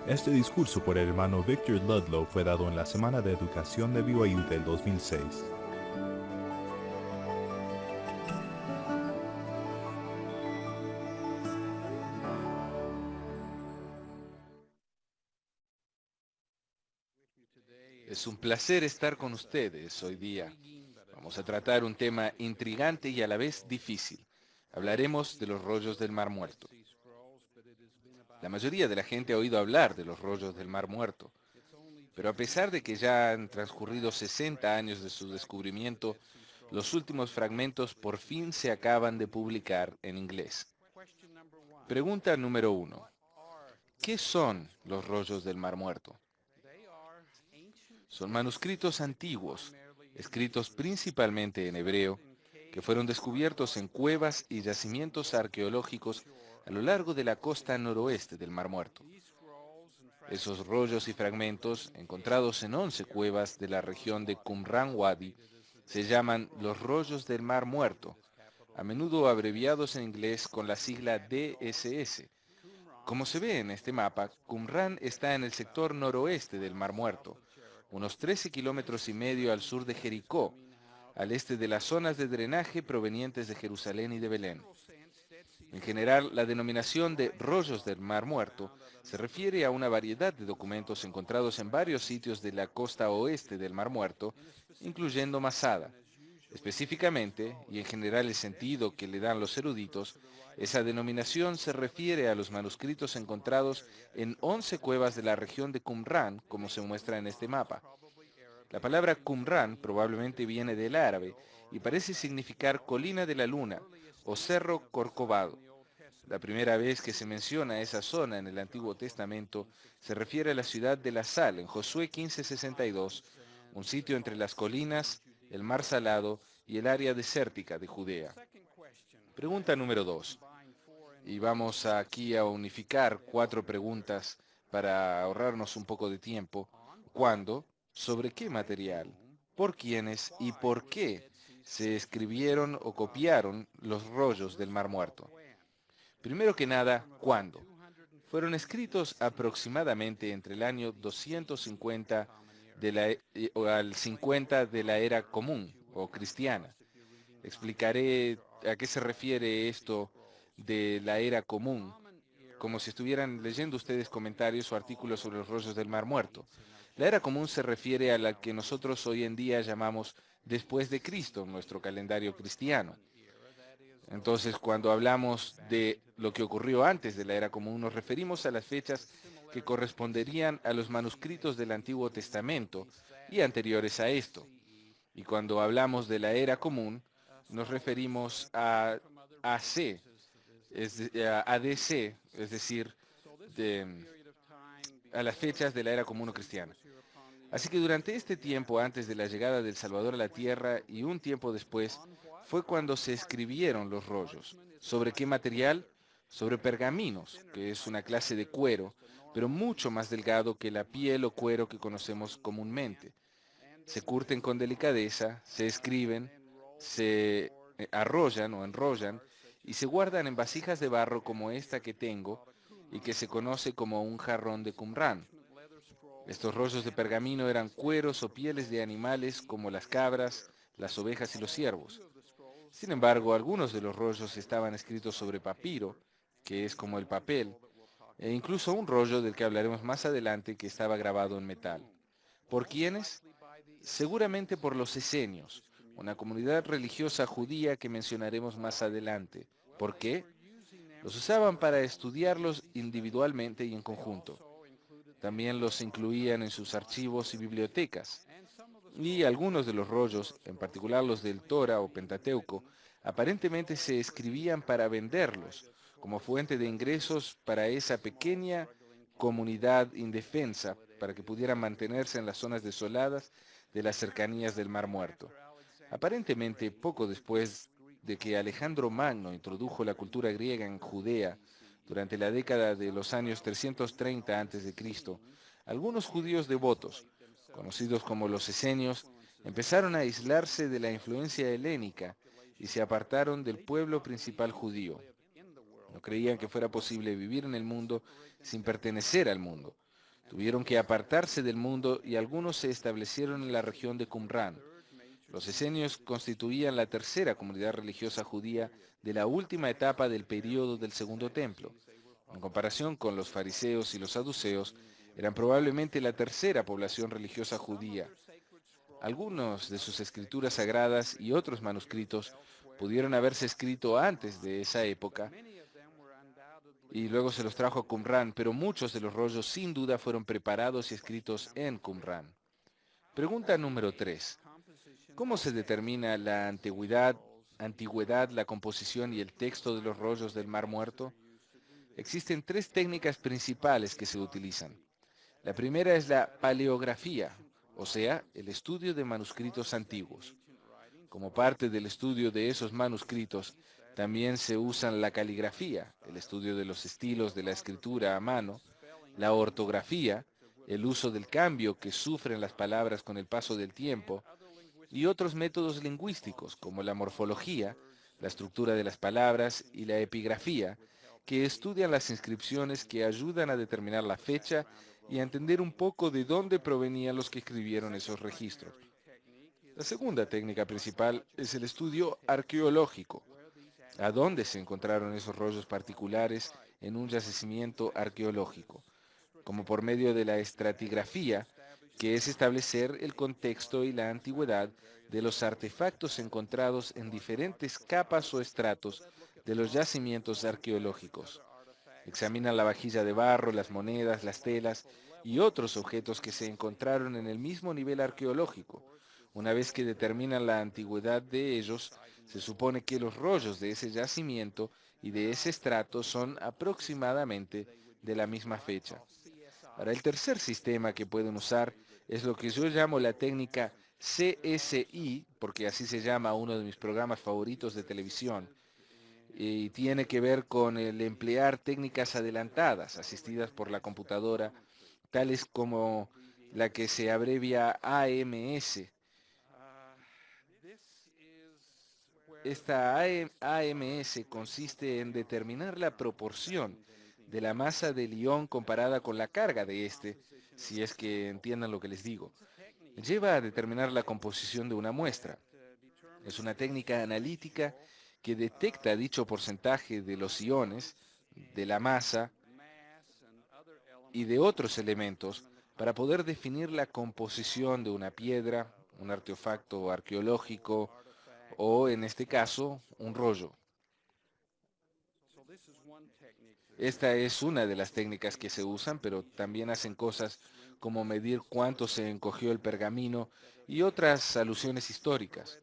Este discurso por el hermano Victor Ludlow fue dado en la Semana de Educación de BYU del 2006. Es un placer estar con ustedes hoy día. Vamos a tratar un tema intrigante y a la vez difícil. Hablaremos de los rollos del Mar Muerto. La mayoría de la gente ha oído hablar de los rollos del Mar Muerto, pero a pesar de que ya han transcurrido 60 años de su descubrimiento, los últimos fragmentos por fin se acaban de publicar en inglés. Pregunta número 1. ¿Qué son los rollos del Mar Muerto? Son manuscritos antiguos, escritos principalmente en hebreo, que fueron descubiertos en cuevas y yacimientos arqueológicos a lo largo de la costa noroeste del Mar Muerto. Esos rollos y fragmentos, encontrados en 11 cuevas de la región de Qumran Wadi, se llaman los rollos del Mar Muerto, a menudo abreviados en inglés con la sigla DSS. Como se ve en este mapa, Qumran está en el sector noroeste del Mar Muerto, unos 13 kilómetros y medio al sur de Jericó, al este de las zonas de drenaje provenientes de Jerusalén y de Belén. En general, la denominación de rollos del Mar Muerto se refiere a una variedad de documentos encontrados en varios sitios de la costa oeste del Mar Muerto, incluyendo Masada. Específicamente, y en general el sentido que le dan los eruditos, esa denominación se refiere a los manuscritos encontrados en 11 cuevas de la región de Qumran, como se muestra en este mapa. La palabra Qumran probablemente viene del árabe y parece significar colina de la luna o cerro corcovado. La primera vez que se menciona esa zona en el Antiguo Testamento se refiere a la ciudad de La Sal en Josué 15:62, un sitio entre las colinas, el mar Salado y el área desértica de Judea. Pregunta número 2. Y vamos aquí a unificar 4 preguntas para ahorrarnos un poco de tiempo. ¿Cuándo? ¿Sobre qué material? ¿Por quiénes y por qué se escribieron o copiaron los rollos del Mar Muerto? Primero que nada, ¿cuándo? Fueron escritos aproximadamente entre el año 250 al 50 de la era común o cristiana. Explicaré a qué se refiere esto de la era común, como si estuvieran leyendo ustedes comentarios o artículos sobre los rollos del Mar Muerto. La era común se refiere a la que nosotros hoy en día llamamos después de Cristo en nuestro calendario cristiano. Entonces, cuando hablamos de lo que ocurrió antes de la era común, nos referimos a las fechas que corresponderían a los manuscritos del Antiguo Testamento y anteriores a esto. Y cuando hablamos de la era común, nos referimos a AC, a ADC, es decir, de- a las fechas de la era común o cristiana. Así que durante este tiempo antes de la llegada del Salvador a la tierra y un tiempo después, fue cuando se escribieron los rollos. ¿Sobre qué material? Sobre pergaminos, que es una clase de cuero, pero mucho más delgado que la piel o cuero que conocemos comúnmente. Se curten con delicadeza, se escriben, se arrollan o enrollan y se guardan en vasijas de barro como esta que tengo y que se conoce como un jarrón de Qumran. Estos rollos de pergamino eran cueros o pieles de animales como las cabras, las ovejas y los ciervos. Sin embargo, algunos de los rollos estaban escritos sobre papiro, que es como el papel, e incluso un rollo del que hablaremos más adelante que estaba grabado en metal. ¿Por quiénes? Seguramente por los esenios, una comunidad religiosa judía que mencionaremos más adelante. ¿Por qué? Los usaban para estudiarlos individualmente y en conjunto. También los incluían en sus archivos y bibliotecas. Y algunos de los rollos, en particular los del Torah o Pentateuco, aparentemente se escribían para venderlos, como fuente de ingresos para esa pequeña comunidad indefensa, para que pudieran mantenerse en las zonas desoladas de las cercanías del Mar Muerto. Aparentemente, poco después de que Alejandro Magno introdujo la cultura griega en Judea, durante la década de los años 330 a.C., algunos judíos devotos, conocidos como los esenios, empezaron a aislarse de la influencia helénica y se apartaron del pueblo principal judío. No creían que fuera posible vivir en el mundo sin pertenecer al mundo. Tuvieron que apartarse del mundo y algunos se establecieron en la región de Qumran. Los esenios constituían la tercera comunidad religiosa judía de la última etapa del período del Segundo Templo. En comparación con los fariseos y los saduceos, eran probablemente la tercera población religiosa judía. Algunos de sus escrituras sagradas y otros manuscritos pudieron haberse escrito antes de esa época y luego se los trajo a Qumran, pero muchos de los rollos sin duda fueron preparados y escritos en Qumran. Pregunta número 3. ¿Cómo se determina la antigüedad, la composición y el texto de los rollos del Mar Muerto? Existen tres técnicas principales que se utilizan. La primera es la paleografía, o sea, el estudio de manuscritos antiguos. Como parte del estudio de esos manuscritos, también se usan la caligrafía, el estudio de los estilos de la escritura a mano, la ortografía, el uso del cambio que sufren las palabras con el paso del tiempo, y otros métodos lingüísticos como la morfología, la estructura de las palabras y la epigrafía, que estudian las inscripciones que ayudan a determinar la fecha y a entender un poco de dónde provenían los que escribieron esos registros. La segunda técnica principal es el estudio arqueológico, a dónde se encontraron esos rollos particulares en un yacimiento arqueológico, como por medio de la estratigrafía, que es establecer el contexto y la antigüedad de los artefactos encontrados en diferentes capas o estratos de los yacimientos arqueológicos. Examinan la vajilla de barro, las monedas, las telas y otros objetos que se encontraron en el mismo nivel arqueológico. Una vez que determinan la antigüedad de ellos, se supone que los rollos de ese yacimiento y de ese estrato son aproximadamente de la misma fecha. Para el tercer sistema que pueden usar es lo que yo llamo la técnica CSI, porque así se llama uno de mis programas favoritos de televisión, y tiene que ver con el emplear técnicas adelantadas, asistidas por la computadora, tales como la que se abrevia AMS. Esta AMS consiste en determinar la proporción de la masa del ión comparada con la carga de este, si es que entiendan lo que les digo. Lleva a determinar la composición de una muestra. Es una técnica analítica que detecta dicho porcentaje de los iones, de la masa y de otros elementos para poder definir la composición de una piedra, un artefacto arqueológico o, en este caso, un rollo. Esta es una de las técnicas que se usan, pero también hacen cosas como medir cuánto se encogió el pergamino y otras alusiones históricas.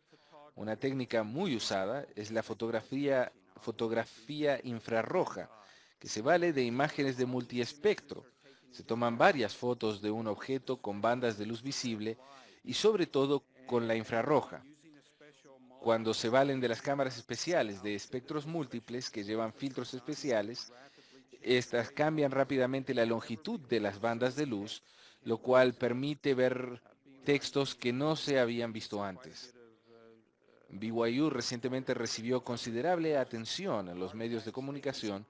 Una técnica muy usada es la fotografía infrarroja, que se vale de imágenes de multiespectro. Se toman varias fotos de un objeto con bandas de luz visible y sobre todo con la infrarroja. Cuando se valen de las cámaras especiales de espectros múltiples que llevan filtros especiales, estas cambian rápidamente la longitud de las bandas de luz, lo cual permite ver textos que no se habían visto antes. BYU recientemente recibió considerable atención en los medios de comunicación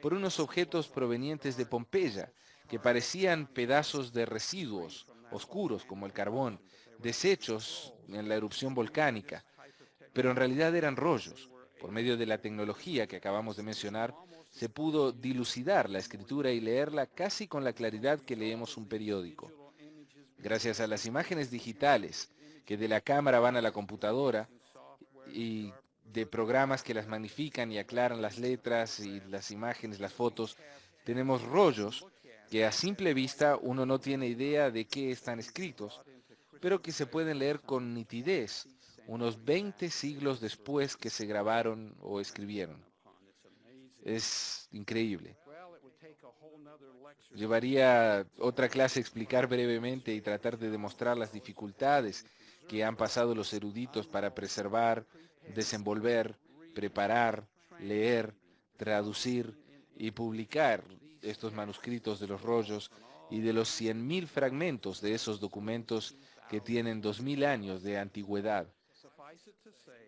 por unos objetos provenientes de Pompeya que parecían pedazos de residuos oscuros como el carbón, desechos en la erupción volcánica, pero en realidad eran rollos. Por medio de la tecnología que acabamos de mencionar, se pudo dilucidar la escritura y leerla casi con la claridad que leemos un periódico. Gracias a las imágenes digitales que de la cámara van a la computadora y de programas que las magnifican y aclaran las letras y las imágenes, las fotos, tenemos rollos que a simple vista uno no tiene idea de qué están escritos, pero que se pueden leer con nitidez unos 20 siglos después que se grabaron o escribieron. Es increíble. Llevaría otra clase explicar brevemente y tratar de demostrar las dificultades que han pasado los eruditos para preservar, desenvolver, preparar, leer, traducir y publicar estos manuscritos de los rollos y de los 100.000 fragmentos de esos documentos que tienen 2000 años de antigüedad.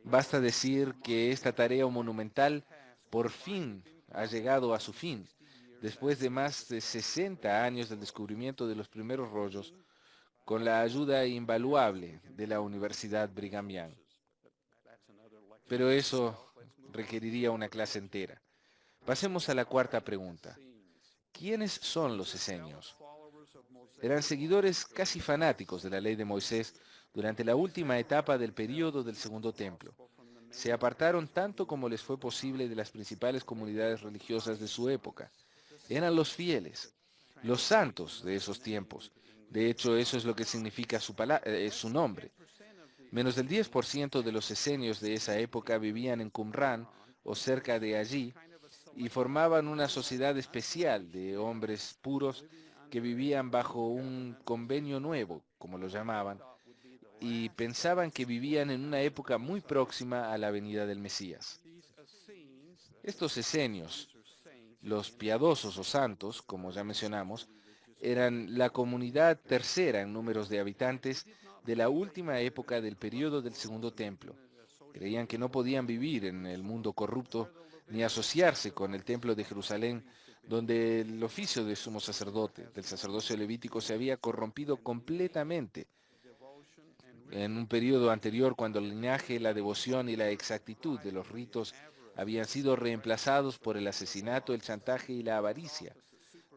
Basta decir que esta tarea monumental por fin ha llegado a su fin. después de más de 60 años del descubrimiento de los primeros rollos, con la ayuda invaluable de la Universidad Brigham Young. Pero eso requeriría una clase entera. Pasemos a la cuarta pregunta. ¿Quiénes son los esenios? Eran seguidores casi fanáticos de la ley de Moisés durante la última etapa del período del Segundo Templo. Se apartaron tanto como les fue posible de las principales comunidades religiosas de su época. Eran los fieles, los santos de esos tiempos. De hecho, eso es lo que significa su nombre. Menos del 10% de los esenios de esa época vivían en Qumran o cerca de allí y formaban una sociedad especial de hombres puros que vivían bajo un convenio nuevo, como lo llamaban, y pensaban que vivían en una época muy próxima a la venida del Mesías. Estos esenios, los piadosos o santos, como ya mencionamos, eran la comunidad tercera en números de habitantes de la última época del período del Segundo Templo. Creían que no podían vivir en el mundo corrupto ni asociarse con el Templo de Jerusalén, donde el oficio de sumo sacerdote, del sacerdocio levítico, se había corrompido completamente en un periodo anterior, cuando el linaje, la devoción y la exactitud de los ritos habían sido reemplazados por el asesinato, el chantaje y la avaricia,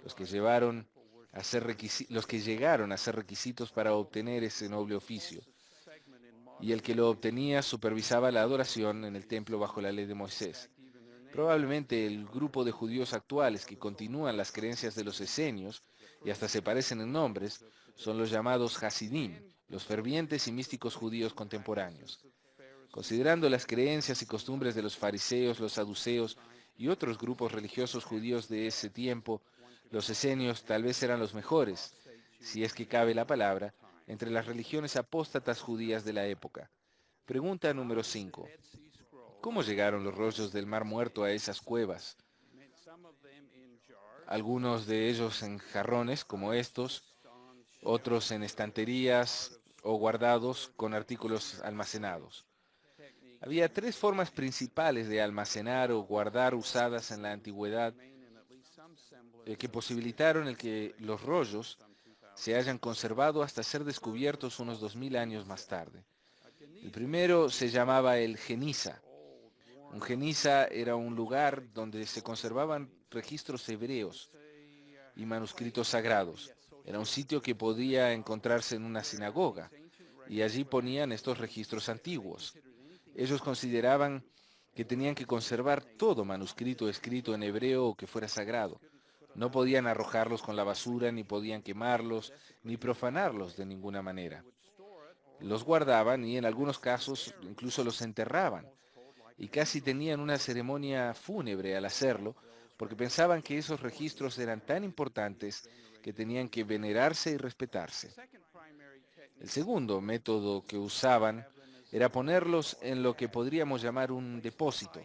los que los que llegaron a ser requisitos para obtener ese noble oficio. Y el que lo obtenía supervisaba la adoración en el templo bajo la ley de Moisés. Probablemente el grupo de judíos actuales que continúan las creencias de los esenios, y hasta se parecen en nombres, son los llamados Hasidim, los fervientes y místicos judíos contemporáneos. Considerando las creencias y costumbres de los fariseos, los saduceos y otros grupos religiosos judíos de ese tiempo, los esenios tal vez eran los mejores, si es que cabe la palabra, entre las religiones apóstatas judías de la época. Pregunta número 5. ¿Cómo llegaron los rollos del Mar Muerto a esas cuevas? Algunos de ellos en jarrones como estos, otros en estanterías o guardados con artículos almacenados. Había tres formas principales de almacenar o guardar usadas en la antigüedad que posibilitaron el que los rollos se hayan conservado hasta ser descubiertos unos 2000 años más tarde. El primero se llamaba el geniza. Un geniza era un lugar donde se conservaban registros hebreos y manuscritos sagrados. Era un sitio que podía encontrarse en una sinagoga y allí ponían estos registros antiguos. Ellos consideraban que tenían que conservar todo manuscrito escrito en hebreo o que fuera sagrado. No podían arrojarlos con la basura, ni podían quemarlos, ni profanarlos de ninguna manera. Los guardaban y en algunos casos incluso los enterraban. Y casi tenían una ceremonia fúnebre al hacerlo, porque pensaban que esos registros eran tan importantes que tenían que venerarse y respetarse. El segundo método que usaban era ponerlos en lo que podríamos llamar un depósito,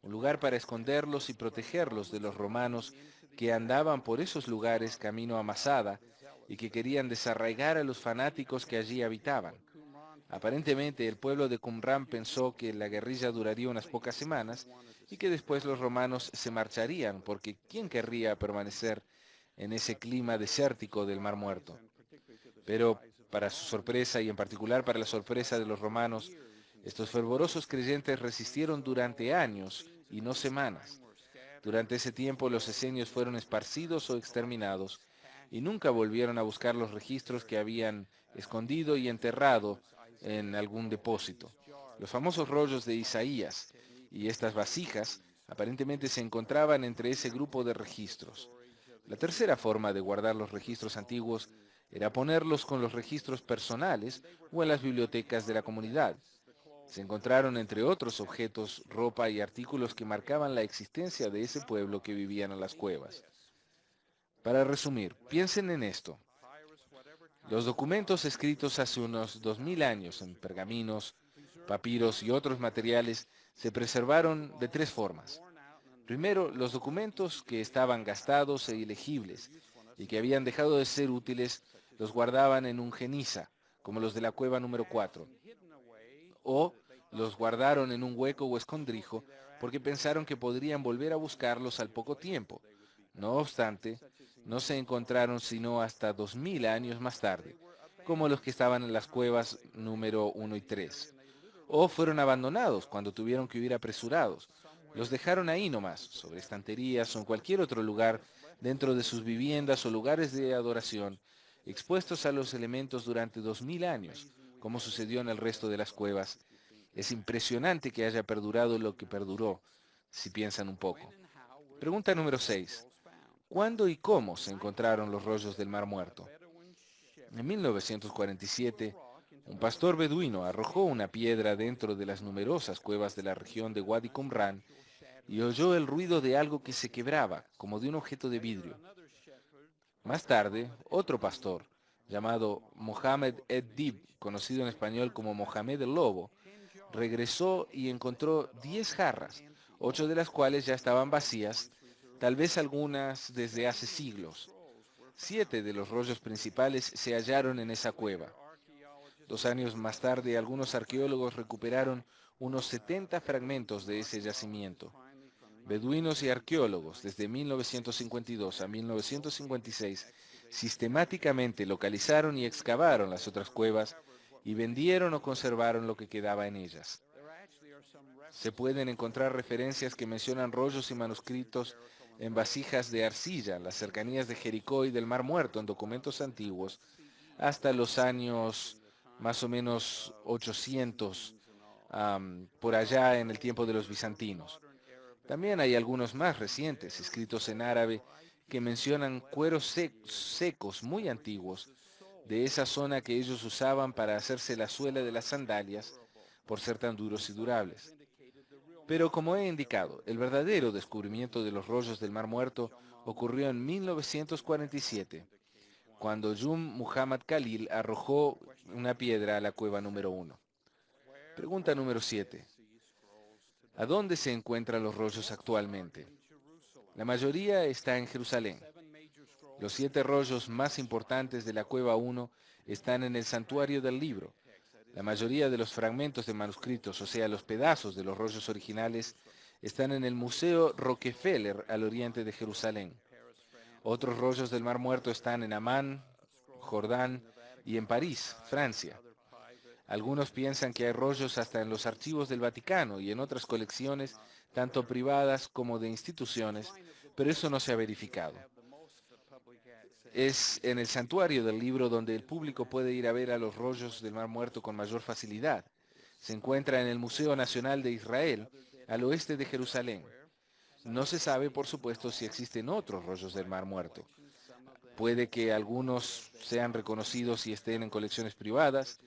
un lugar para esconderlos y protegerlos de los romanos que andaban por esos lugares camino a Masada y que querían desarraigar a los fanáticos que allí habitaban. Aparentemente el pueblo de Qumran pensó que la guerrilla duraría unas pocas semanas y que después los romanos se marcharían, porque ¿quién querría permanecer en ese clima desértico del Mar Muerto? Pero para su sorpresa y en particular para la sorpresa de los romanos, estos fervorosos creyentes resistieron durante años y no semanas. Durante ese tiempo los esenios fueron esparcidos o exterminados y nunca volvieron a buscar los registros que habían escondido y enterrado en algún depósito. Los famosos rollos de Isaías y estas vasijas aparentemente se encontraban entre ese grupo de registros. La tercera forma de guardar los registros antiguos era ponerlos con los registros personales o en las bibliotecas de la comunidad. Se encontraron, entre otros objetos, ropa y artículos que marcaban la existencia de ese pueblo que vivían en las cuevas. Para resumir, piensen en esto. Los documentos escritos hace unos 2000 años en pergaminos, papiros y otros materiales se preservaron de tres formas. Primero, los documentos que estaban gastados e ilegibles y que habían dejado de ser útiles los guardaban en un geniza, como los de la cueva número 4. O los guardaron en un hueco o escondrijo porque pensaron que podrían volver a buscarlos al poco tiempo. No obstante, no se encontraron sino hasta 2000 años más tarde, como los que estaban en las cuevas número 1 y 3. O fueron abandonados cuando tuvieron que huir apresurados. Los dejaron ahí nomás, sobre estanterías o en cualquier otro lugar, dentro de sus viviendas o lugares de adoración, expuestos a los elementos durante 2000 años, como sucedió en el resto de las cuevas. Es impresionante que haya perdurado lo que perduró, si piensan un poco. Pregunta número 6. ¿Cuándo y cómo se encontraron los rollos del Mar Muerto? En 1947, un pastor beduino arrojó una piedra dentro de las numerosas cuevas de la región de Wadi Qumran y oyó el ruido de algo que se quebraba, como de un objeto de vidrio. Más tarde, otro pastor, llamado Mohamed Ed-Dib, conocido en español como Mohamed el Lobo, regresó y encontró 10 jarras, 8 de las cuales ya estaban vacías, tal vez algunas desde hace siglos. 7 de los rollos principales se hallaron en esa cueva. 2 años más tarde, algunos arqueólogos recuperaron unos 70 fragmentos de ese yacimiento. Beduinos y arqueólogos, desde 1952 a 1956, sistemáticamente localizaron y excavaron las otras cuevas y vendieron o conservaron lo que quedaba en ellas. Se pueden encontrar referencias que mencionan rollos y manuscritos en vasijas de arcilla en las cercanías de Jericó y del Mar Muerto en documentos antiguos hasta los años más o menos 800, por allá en el tiempo de los bizantinos. También hay algunos más recientes, escritos en árabe, que mencionan cueros secos muy antiguos de esa zona que ellos usaban para hacerse la suela de las sandalias por ser tan duros y durables. Pero como he indicado, el verdadero descubrimiento de los rollos del Mar Muerto ocurrió en 1947, cuando Jum Muhammad Khalil arrojó una piedra a la cueva número 1. Pregunta número 7. ¿A dónde se encuentran los rollos actualmente? La mayoría está en Jerusalén. Los 7 rollos más importantes de la cueva 1 están en el santuario del libro. La mayoría de los fragmentos de manuscritos, o sea, los pedazos de los rollos originales, están en el Museo Rockefeller al oriente de Jerusalén. Otros rollos del Mar Muerto están en Amán, Jordán y en París, Francia. Algunos piensan que hay rollos hasta en los archivos del Vaticano y en otras colecciones, tanto privadas como de instituciones, pero eso no se ha verificado. Es en el santuario del libro donde el público puede ir a ver a los rollos del Mar Muerto con mayor facilidad. Se encuentra en el Museo Nacional de Israel, al oeste de Jerusalén. No se sabe, por supuesto, si existen otros rollos del Mar Muerto. Puede que algunos sean reconocidos y estén en colecciones privadas,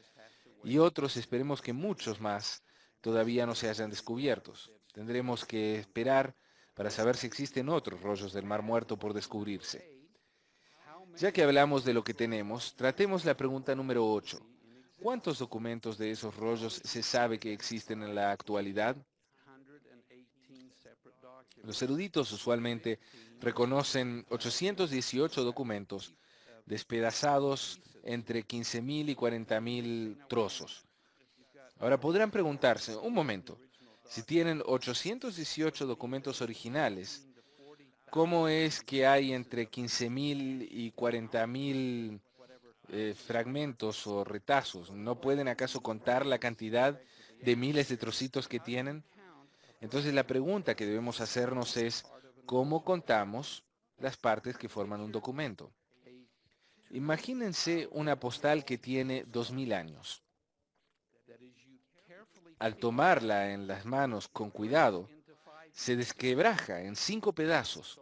y otros, esperemos que muchos más, todavía no se hayan descubiertos. Tendremos que esperar para saber si existen otros rollos del Mar Muerto por descubrirse. Ya que hablamos de lo que tenemos, tratemos la pregunta número 8. ¿Cuántos documentos de esos rollos se sabe que existen en la actualidad? Los eruditos usualmente reconocen 818 documentos despedazados entre 15.000 y 40.000 trozos. Ahora podrán preguntarse, un momento, si tienen 818 documentos originales, ¿cómo es que hay entre 15.000 y 40.000 fragmentos o retazos? ¿No pueden acaso contar la cantidad de miles de trocitos que tienen? Entonces la pregunta que debemos hacernos es, ¿cómo contamos las partes que forman un documento? Imagínense una postal que tiene 2000 años. Al tomarla en las manos con cuidado, se desquebraja en 5 pedazos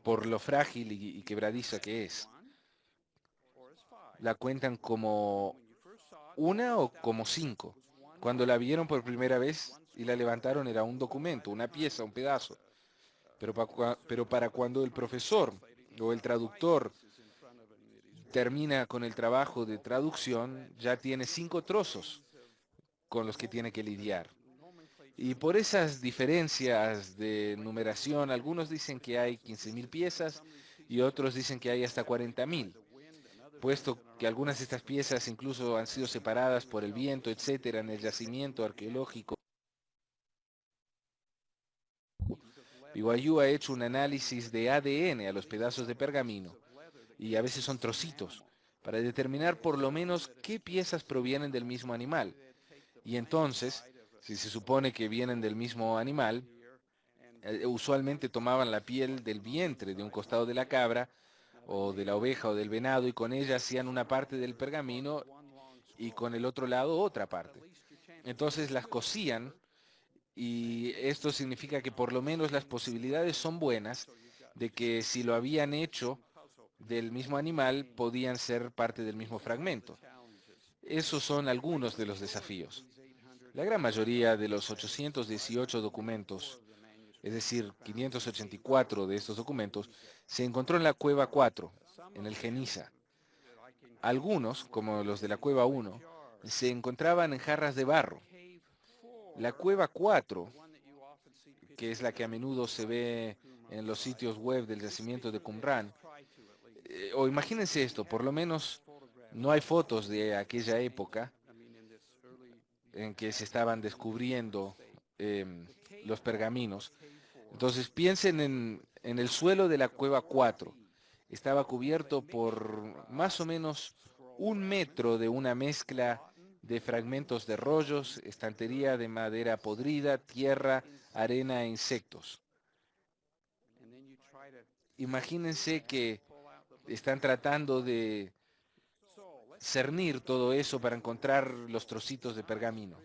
por lo frágil y quebradiza que es. La cuentan como una o como 5. Cuando la vieron por primera vez y la levantaron era un documento, una pieza, un pedazo. Pero para cuando el profesor o el traductor termina con el trabajo de traducción, ya tiene 5 trozos con los que tiene que lidiar. Y por esas diferencias de numeración, algunos dicen que hay 15.000 piezas y otros dicen que hay hasta 40.000, puesto que algunas de estas piezas incluso han sido separadas por el viento, etcétera, en el yacimiento arqueológico. BYU ha hecho un análisis de ADN a los pedazos de pergamino, y a veces son trocitos, para determinar por lo menos qué piezas provienen del mismo animal. Y entonces, si se supone que vienen del mismo animal, usualmente tomaban la piel del vientre de un costado de la cabra, o de la oveja o del venado, y con ella hacían una parte del pergamino y con el otro lado otra parte. Entonces las cosían, y esto significa que por lo menos las posibilidades son buenas de que si lo habían hecho del mismo animal, podían ser parte del mismo fragmento. Esos son algunos de los desafíos. La gran mayoría de los 818 documentos, es decir, 584 de estos documentos, se encontró en la Cueva 4, en el Geniza. Algunos, como los de la Cueva 1, se encontraban en jarras de barro. La Cueva 4, que es la que a menudo se ve en los sitios web del yacimiento de Qumran, o imagínense esto, por lo menos no hay fotos de aquella época en que se estaban descubriendo los pergaminos. Entonces piensen en el suelo de la Cueva 4. Estaba cubierto por más o menos 1 metro de una mezcla de fragmentos de rollos, estantería de madera podrida, tierra, arena e insectos. Imagínense que están tratando de cernir todo eso para encontrar los trocitos de pergamino.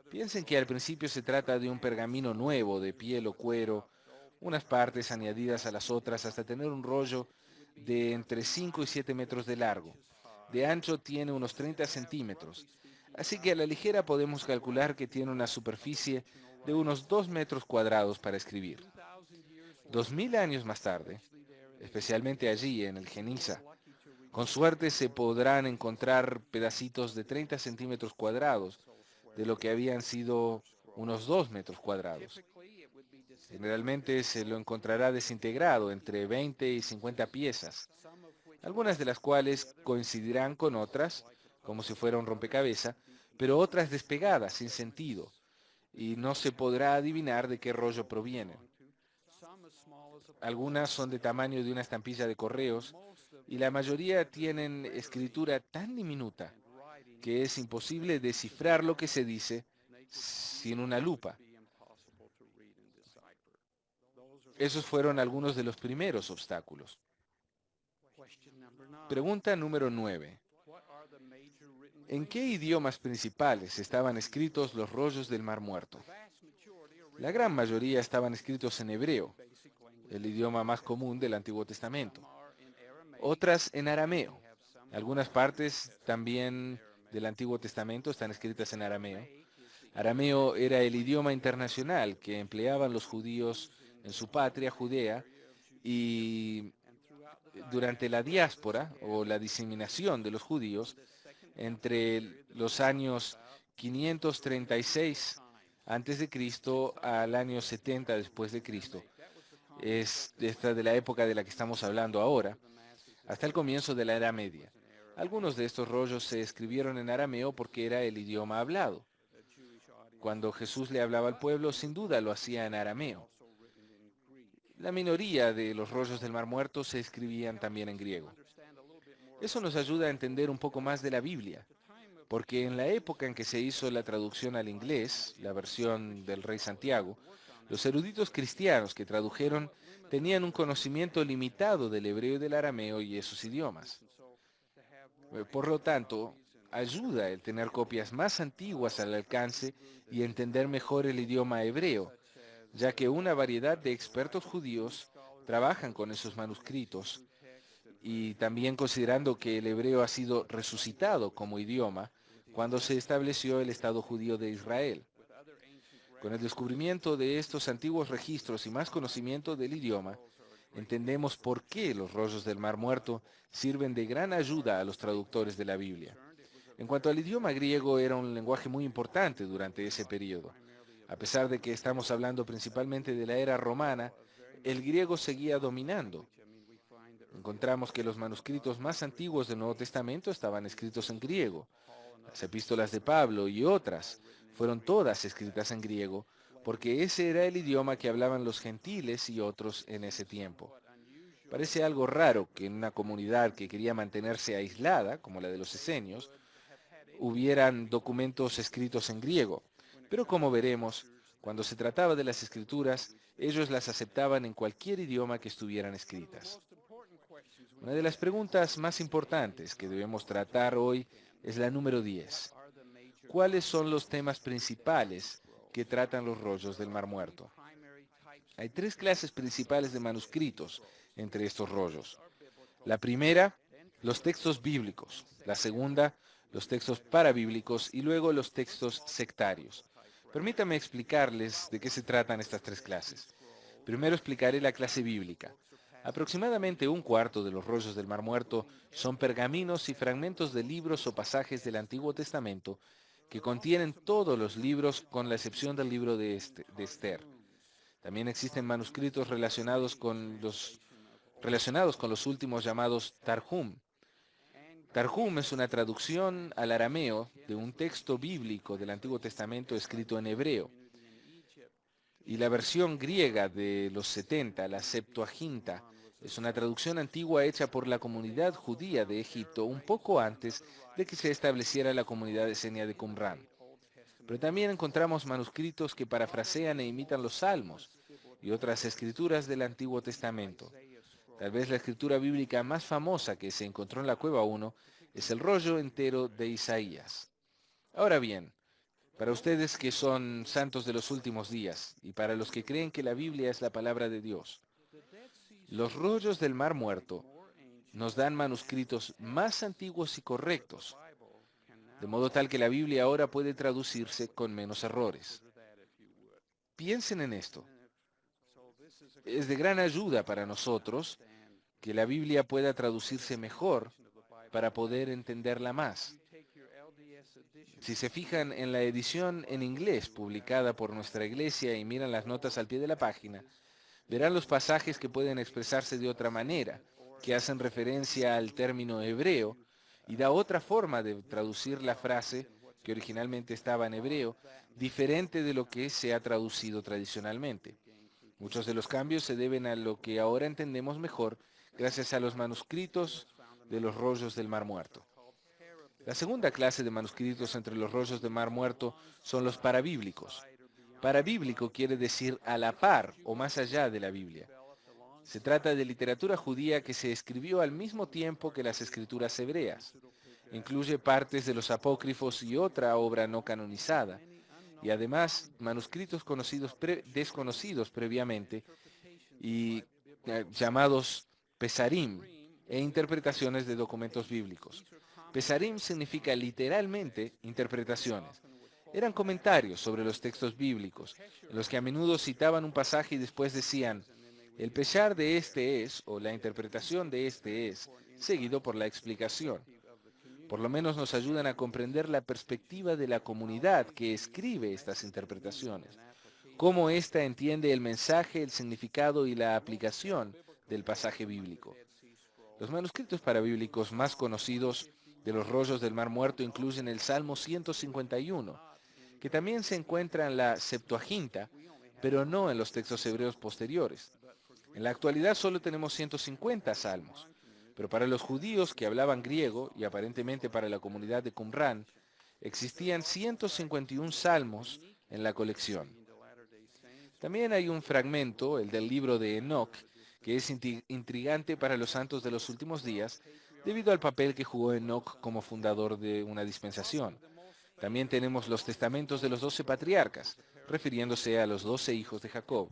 Piensen que al principio se trata de un pergamino nuevo, de piel o cuero, unas partes añadidas a las otras hasta tener un rollo de entre 5 y 7 metros de largo. De ancho tiene unos 30 centímetros. Así que a la ligera podemos calcular que tiene una superficie de unos 2 metros cuadrados para escribir. 2000 años más tarde, especialmente allí en el Geniza, con suerte se podrán encontrar pedacitos de 30 centímetros cuadrados de lo que habían sido unos 2 metros cuadrados. Generalmente se lo encontrará desintegrado entre 20 y 50 piezas, algunas de las cuales coincidirán con otras, como si fuera un rompecabezas, pero otras despegadas, sin sentido, y no se podrá adivinar de qué rollo provienen. Algunas son de tamaño de una estampilla de correos, y la mayoría tienen escritura tan diminuta que es imposible descifrar lo que se dice sin una lupa. Esos fueron algunos de los primeros obstáculos. Pregunta número 9. ¿En qué idiomas principales estaban escritos los rollos del Mar Muerto? La gran mayoría estaban escritos en hebreo, el idioma más común del Antiguo Testamento. Otras en arameo. Algunas partes también del Antiguo Testamento están escritas en arameo. Arameo era el idioma internacional que empleaban los judíos en su patria, Judea, y durante la diáspora o la diseminación de los judíos entre los años 536 antes de Cristo al año 70 después de Cristo. Es esta de la época de la que estamos hablando ahora, hasta el comienzo de la Edad Media. Algunos de estos rollos se escribieron en arameo porque era el idioma hablado. Cuando Jesús le hablaba al pueblo, sin duda lo hacía en arameo. La minoría de los rollos del Mar Muerto se escribían también en griego. Eso nos ayuda a entender un poco más de la Biblia, porque en la época en que se hizo la traducción al inglés, la versión del Rey Santiago, los eruditos cristianos que tradujeron tenían un conocimiento limitado del hebreo y del arameo y esos idiomas. Por lo tanto, ayuda el tener copias más antiguas al alcance y entender mejor el idioma hebreo, ya que una variedad de expertos judíos trabajan con esos manuscritos, y también considerando que el hebreo ha sido resucitado como idioma cuando se estableció el Estado judío de Israel. Con el descubrimiento de estos antiguos registros y más conocimiento del idioma, entendemos por qué los rollos del Mar Muerto sirven de gran ayuda a los traductores de la Biblia. En cuanto al idioma griego, era un lenguaje muy importante durante ese periodo. A pesar de que estamos hablando principalmente de la era romana, el griego seguía dominando. Encontramos que los manuscritos más antiguos del Nuevo Testamento estaban escritos en griego. Las epístolas de Pablo y otras fueron todas escritas en griego, porque ese era el idioma que hablaban los gentiles y otros en ese tiempo. Parece algo raro que en una comunidad que quería mantenerse aislada, como la de los esenios, hubieran documentos escritos en griego. Pero como veremos, cuando se trataba de las escrituras, ellos las aceptaban en cualquier idioma que estuvieran escritas. Una de las preguntas más importantes que debemos tratar hoy es la número 10. ¿Cuáles son los temas principales que tratan los rollos del Mar Muerto? Hay tres clases principales de manuscritos entre estos rollos. La primera, los textos bíblicos. La segunda, los textos parabíblicos y luego los textos sectarios. Permítame explicarles de qué se tratan estas tres clases. Primero explicaré la clase bíblica. Aproximadamente un cuarto de los rollos del Mar Muerto son pergaminos y fragmentos de libros o pasajes del Antiguo Testamento que contienen todos los libros con la excepción del libro de Esther. También existen manuscritos relacionados con los últimos llamados Tarjum. Tarjum es una traducción al arameo de un texto bíblico del Antiguo Testamento escrito en hebreo. Y la versión griega de los 70, la Septuaginta, es una traducción antigua hecha por la comunidad judía de Egipto un poco antes de que se estableciera la comunidad esenia de Qumran. Pero también encontramos manuscritos que parafrasean e imitan los salmos y otras escrituras del Antiguo Testamento. Tal vez la escritura bíblica más famosa que se encontró en la Cueva 1 es el rollo entero de Isaías. Ahora bien, para ustedes que son santos de los últimos días y para los que creen que la Biblia es la palabra de Dios, los rollos del Mar Muerto nos dan manuscritos más antiguos y correctos, de modo tal que la Biblia ahora puede traducirse con menos errores. Piensen en esto. Es de gran ayuda para nosotros que la Biblia pueda traducirse mejor para poder entenderla más. Si se fijan en la edición en inglés publicada por nuestra iglesia y miran las notas al pie de la página, verán los pasajes que pueden expresarse de otra manera, que hacen referencia al término hebreo y da otra forma de traducir la frase que originalmente estaba en hebreo, diferente de lo que se ha traducido tradicionalmente. Muchos de los cambios se deben a lo que ahora entendemos mejor gracias a los manuscritos de los rollos del Mar Muerto. La segunda clase de manuscritos entre los rollos del Mar Muerto son los parabíblicos. Parabíblico quiere decir a la par o más allá de la Biblia. Se trata de literatura judía que se escribió al mismo tiempo que las escrituras hebreas. Incluye partes de los apócrifos y otra obra no canonizada, y además manuscritos desconocidos previamente y llamados pesarim e interpretaciones de documentos bíblicos. Pesarim significa literalmente interpretaciones. Eran comentarios sobre los textos bíblicos, en los que a menudo citaban un pasaje y después decían, el pesar de este es, o la interpretación de este es, seguido por la explicación. Por lo menos nos ayudan a comprender la perspectiva de la comunidad que escribe estas interpretaciones, cómo ésta entiende el mensaje, el significado y la aplicación del pasaje bíblico. Los manuscritos parabíblicos más conocidos de los rollos del Mar Muerto incluyen el Salmo 151, que también se encuentra en la Septuaginta, pero no en los textos hebreos posteriores. En la actualidad solo tenemos 150 salmos, pero para los judíos que hablaban griego y aparentemente para la comunidad de Qumran, existían 151 salmos en la colección. También hay un fragmento, el del libro de Enoc, que es intrigante para los santos de los últimos días, debido al papel que jugó Enoc como fundador de una dispensación. También tenemos los testamentos de los 12 patriarcas, refiriéndose a los 12 hijos de Jacob.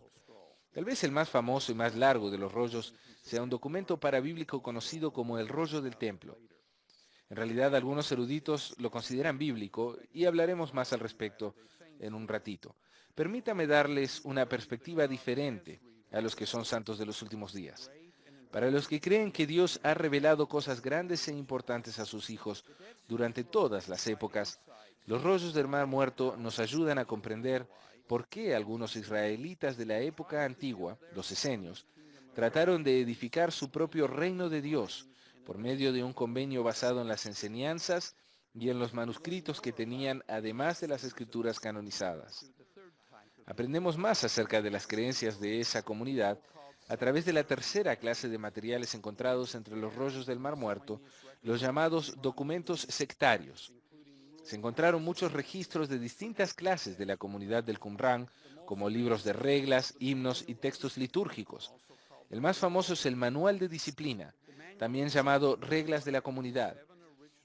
Tal vez el más famoso y más largo de los rollos sea un documento parabíblico conocido como el rollo del templo. En realidad algunos eruditos lo consideran bíblico y hablaremos más al respecto en un ratito. Permítame darles una perspectiva diferente a los que son santos de los últimos días. Para los que creen que Dios ha revelado cosas grandes e importantes a sus hijos durante todas las épocas, los rollos del Mar Muerto nos ayudan a comprender por qué algunos israelitas de la época antigua, los esenios, trataron de edificar su propio reino de Dios por medio de un convenio basado en las enseñanzas y en los manuscritos que tenían además de las escrituras canonizadas. Aprendemos más acerca de las creencias de esa comunidad a través de la tercera clase de materiales encontrados entre los rollos del Mar Muerto, los llamados documentos sectarios. Se encontraron muchos registros de distintas clases de la comunidad del Qumran, como libros de reglas, himnos y textos litúrgicos. El más famoso es el Manual de Disciplina, también llamado Reglas de la Comunidad.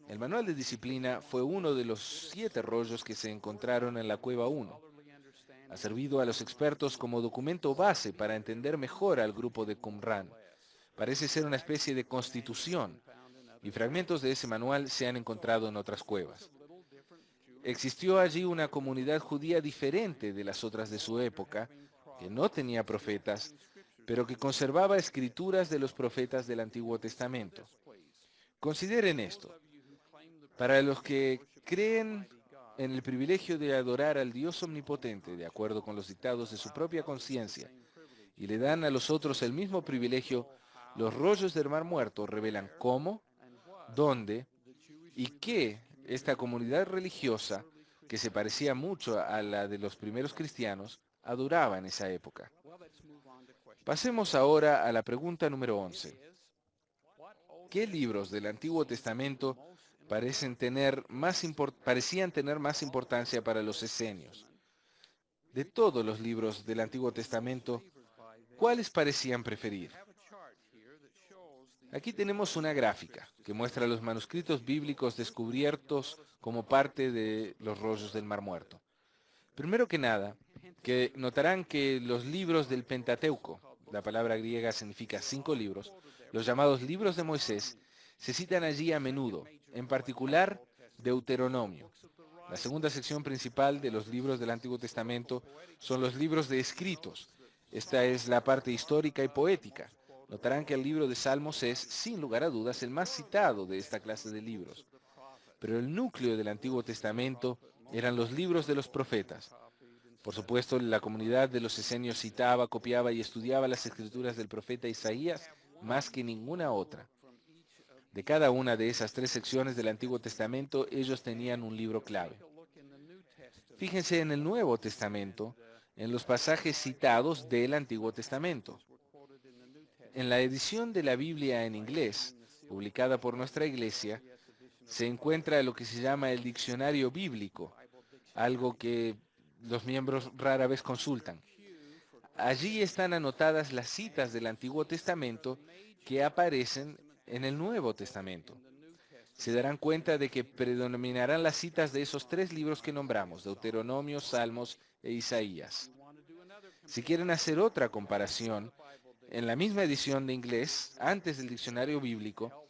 El Manual de Disciplina fue uno de los 7 rollos que se encontraron en la Cueva 1. Ha servido a los expertos como documento base para entender mejor al grupo de Qumran. Parece ser una especie de constitución, y fragmentos de ese manual se han encontrado en otras cuevas. Existió allí una comunidad judía diferente de las otras de su época, que no tenía profetas, pero que conservaba escrituras de los profetas del Antiguo Testamento. Consideren esto. Para los que creen en el privilegio de adorar al Dios omnipotente de acuerdo con los dictados de su propia conciencia y le dan a los otros el mismo privilegio, los rollos del Mar Muerto revelan cómo, dónde y qué esta comunidad religiosa, que se parecía mucho a la de los primeros cristianos, adoraba en esa época. Pasemos ahora a la pregunta número 11. ¿Qué libros del Antiguo Testamento parecían tener más importancia para los esenios? De todos los libros del Antiguo Testamento, ¿cuáles parecían preferir? Aquí tenemos una gráfica que muestra los manuscritos bíblicos descubiertos como parte de los rollos del Mar Muerto. Primero que nada, que notarán que los libros del Pentateuco, la palabra griega significa 5 libros, los llamados libros de Moisés, se citan allí a menudo, en particular Deuteronomio. La segunda sección principal de los libros del Antiguo Testamento son los libros de escritos. Esta es la parte histórica y poética. Notarán que el libro de Salmos es, sin lugar a dudas, el más citado de esta clase de libros. Pero el núcleo del Antiguo Testamento eran los libros de los profetas. Por supuesto, la comunidad de los esenios citaba, copiaba y estudiaba las escrituras del profeta Isaías más que ninguna otra. De cada una de esas 3 secciones del Antiguo Testamento, ellos tenían un libro clave. Fíjense en el Nuevo Testamento, en los pasajes citados del Antiguo Testamento. En la edición de la Biblia en inglés, publicada por nuestra iglesia, se encuentra lo que se llama el diccionario bíblico, algo que los miembros rara vez consultan. Allí están anotadas las citas del Antiguo Testamento que aparecen en el Nuevo Testamento. Se darán cuenta de que predominarán las citas de esos 3 libros que nombramos, Deuteronomio, Salmos e Isaías. Si quieren hacer otra comparación, en la misma edición de inglés, antes del diccionario bíblico,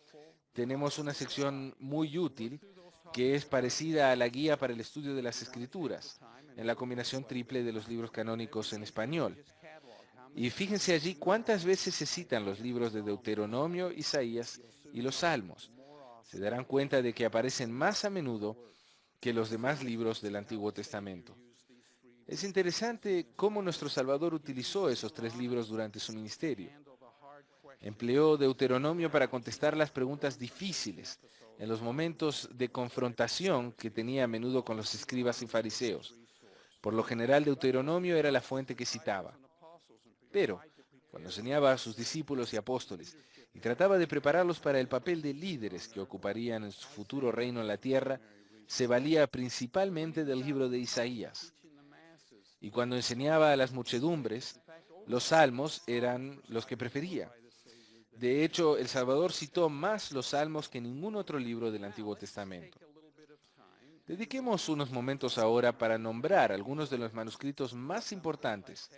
tenemos una sección muy útil que es parecida a la guía para el estudio de las escrituras, en la combinación triple de los libros canónicos en español. Y fíjense allí cuántas veces se citan los libros de Deuteronomio, Isaías y los Salmos. Se darán cuenta de que aparecen más a menudo que los demás libros del Antiguo Testamento. Es interesante cómo nuestro Salvador utilizó esos 3 libros durante su ministerio. Empleó Deuteronomio para contestar las preguntas difíciles en los momentos de confrontación que tenía a menudo con los escribas y fariseos. Por lo general, Deuteronomio era la fuente que citaba. Pero, cuando enseñaba a sus discípulos y apóstoles y trataba de prepararlos para el papel de líderes que ocuparían en su futuro reino en la tierra, se valía principalmente del libro de Isaías. Y cuando enseñaba a las muchedumbres, los salmos eran los que prefería. De hecho, el Salvador citó más los salmos que ningún otro libro del Antiguo Testamento. Dediquemos unos momentos ahora para nombrar algunos de los manuscritos más importantes,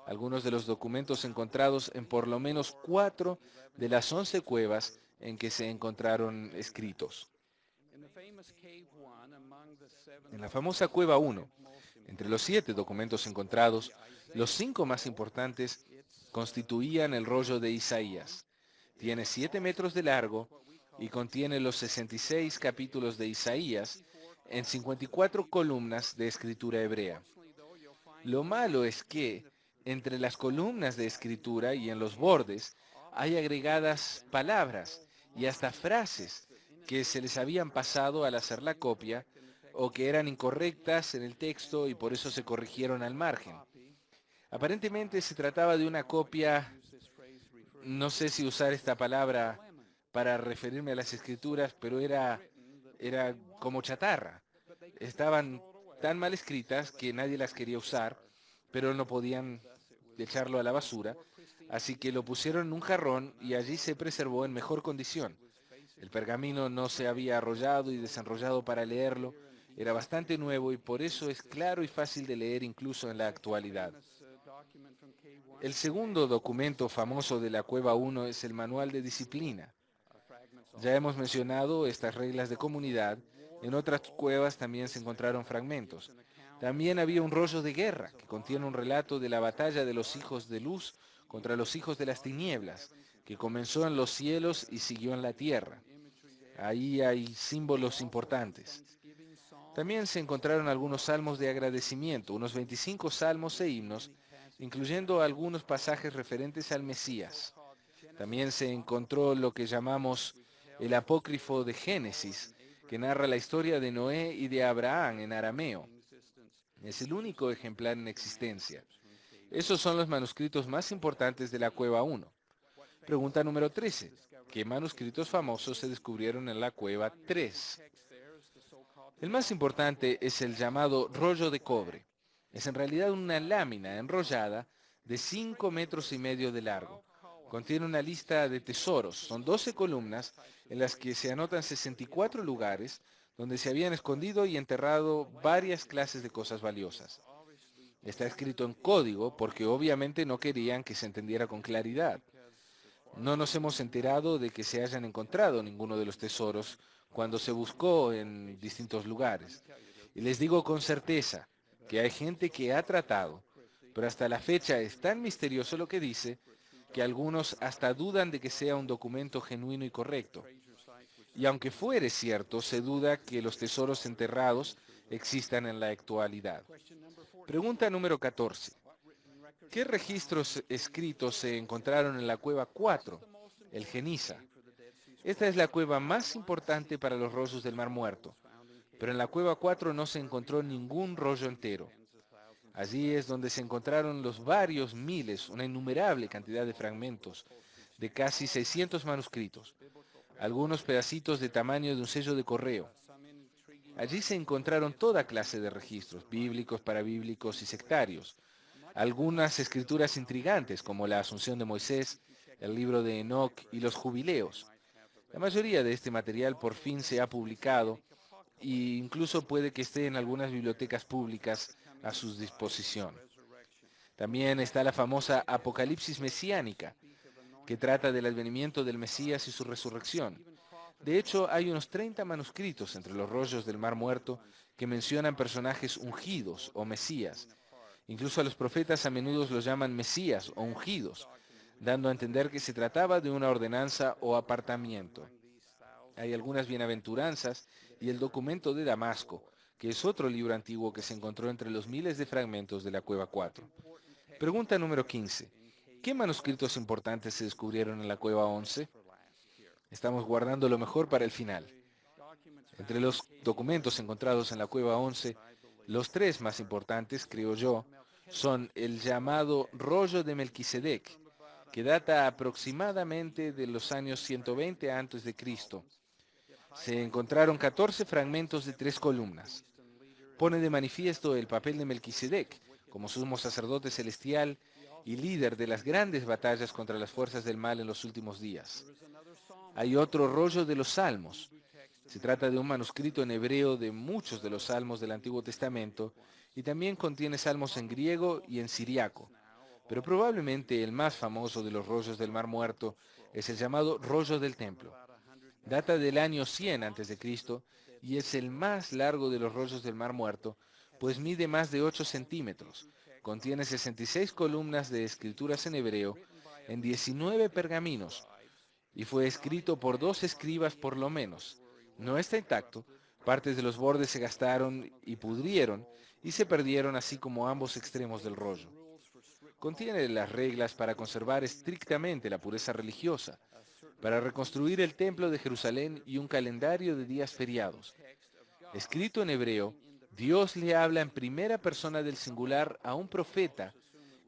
algunos de los documentos encontrados en por lo menos 4 de las 11 cuevas en que se encontraron escritos. En la famosa Cueva 1, entre los 7 documentos encontrados, los 5 más importantes constituían el rollo de Isaías. Tiene 7 metros de largo y contiene los 66 capítulos de Isaías en 54 columnas de escritura hebrea. Lo malo es que entre las columnas de escritura y en los bordes hay agregadas palabras y hasta frases que se les habían pasado al hacer la copia o que eran incorrectas en el texto y por eso se corrigieron al margen. Aparentemente se trataba de una copia, no sé si usar esta palabra para referirme a las escrituras, pero era como chatarra. Estaban tan mal escritas que nadie las quería usar, pero no podían echarlo a la basura, así que lo pusieron en un jarrón y allí se preservó en mejor condición. El pergamino no se había arrollado y desenrollado para leerlo, era bastante nuevo y por eso es claro y fácil de leer incluso en la actualidad. El segundo documento famoso de la Cueva 1 es el Manual de Disciplina. Ya hemos mencionado estas reglas de comunidad. En otras cuevas también se encontraron fragmentos. También había un rollo de guerra que contiene un relato de la batalla de los hijos de luz contra los hijos de las tinieblas, que comenzó en los cielos y siguió en la tierra. Ahí hay símbolos importantes. También se encontraron algunos salmos de agradecimiento, unos 25 salmos e himnos, incluyendo algunos pasajes referentes al Mesías. También se encontró lo que llamamos el apócrifo de Génesis, que narra la historia de Noé y de Abraham en arameo. Es el único ejemplar en existencia. Esos son los manuscritos más importantes de la Cueva 1. Pregunta número 13. ¿Qué manuscritos famosos se descubrieron en la Cueva 3? El más importante es el llamado rollo de cobre. Es en realidad una lámina enrollada de 5,5 metros de largo. Contiene una lista de tesoros. Son 12 columnas en las que se anotan 64 lugares donde se habían escondido y enterrado varias clases de cosas valiosas. Está escrito en código porque obviamente no querían que se entendiera con claridad. No nos hemos enterado de que se hayan encontrado ninguno de los tesoros cuando se buscó en distintos lugares. Y les digo con certeza que hay gente que ha tratado, pero hasta la fecha es tan misterioso lo que dice que algunos hasta dudan de que sea un documento genuino y correcto. Y aunque fuere cierto, se duda que los tesoros enterrados existan en la actualidad. Pregunta número 14. ¿Qué registros escritos se encontraron en la cueva 4, el Geniza? Esta es la cueva más importante para los rollos del Mar Muerto, pero en la cueva 4 no se encontró ningún rollo entero. Allí es donde se encontraron los varios miles, una innumerable cantidad de fragmentos, de casi 600 manuscritos, algunos pedacitos de tamaño de un sello de correo. Allí se encontraron toda clase de registros, bíblicos, parabíblicos y sectarios. Algunas escrituras intrigantes, como la Asunción de Moisés, el libro de Enoc y los Jubileos. La mayoría de este material por fin se ha publicado e incluso puede que esté en algunas bibliotecas públicas a su disposición. También está la famosa Apocalipsis mesiánica, que trata del advenimiento del Mesías y su resurrección. De hecho, hay unos 30 manuscritos entre los rollos del Mar Muerto que mencionan personajes ungidos o Mesías. Incluso a los profetas a menudo los llaman Mesías o ungidos, dando a entender que se trataba de una ordenanza o apartamiento. Hay algunas bienaventuranzas y el documento de Damasco, que es otro libro antiguo que se encontró entre los miles de fragmentos de la Cueva 4. Pregunta número 15. ¿Qué manuscritos importantes se descubrieron en la Cueva 11? Estamos guardando lo mejor para el final. Entre los documentos encontrados en la Cueva 11, los tres más importantes, creo yo, son el llamado Rollo de Melquisedec, que data aproximadamente de los años 120 a.C. Se encontraron 14 fragmentos de 3 columnas. Pone de manifiesto el papel de Melquisedec como sumo sacerdote celestial y líder de las grandes batallas contra las fuerzas del mal en los últimos días. Hay otro rollo de los Salmos. Se trata de un manuscrito en hebreo de muchos de los salmos del Antiguo Testamento y también contiene salmos en griego y en siriaco. Pero probablemente el más famoso de los rollos del Mar Muerto es el llamado rollo del templo. Data del año 100 a.C. y es el más largo de los rollos del Mar Muerto, pues mide más de 8 centímetros. Contiene 66 columnas de escrituras en hebreo en 19 pergaminos y fue escrito por 2 escribas por lo menos. No está intacto, partes de los bordes se gastaron y pudrieron y se perdieron así como ambos extremos del rollo. Contiene las reglas para conservar estrictamente la pureza religiosa, para reconstruir el templo de Jerusalén y un calendario de días feriados. Escrito en hebreo, Dios le habla en primera persona del singular a un profeta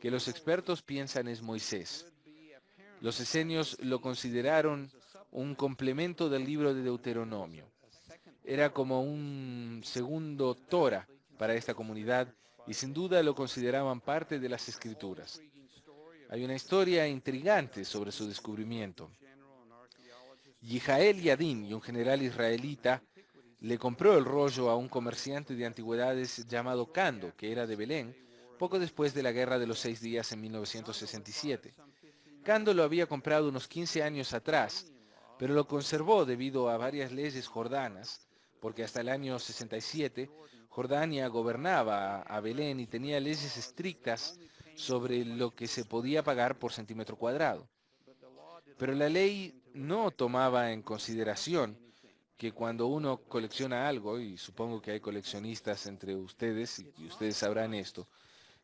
que los expertos piensan es Moisés. Los esenios lo consideraron un complemento del libro de Deuteronomio. Era como un segundo Torah para esta comunidad y sin duda lo consideraban parte de las escrituras. Hay una historia intrigante sobre su descubrimiento. Yijael Yadin, un general israelita, le compró el rollo a un comerciante de antigüedades llamado Cando, que era de Belén, poco después de la Guerra de los 6 Días en 1967. Cando lo había comprado unos 15 años atrás, pero lo conservó debido a varias leyes jordanas, porque hasta el año 67 Jordania gobernaba a Belén y tenía leyes estrictas sobre lo que se podía pagar por centímetro cuadrado. Pero la ley no tomaba en consideración que cuando uno colecciona algo, y supongo que hay coleccionistas entre ustedes, y ustedes sabrán esto,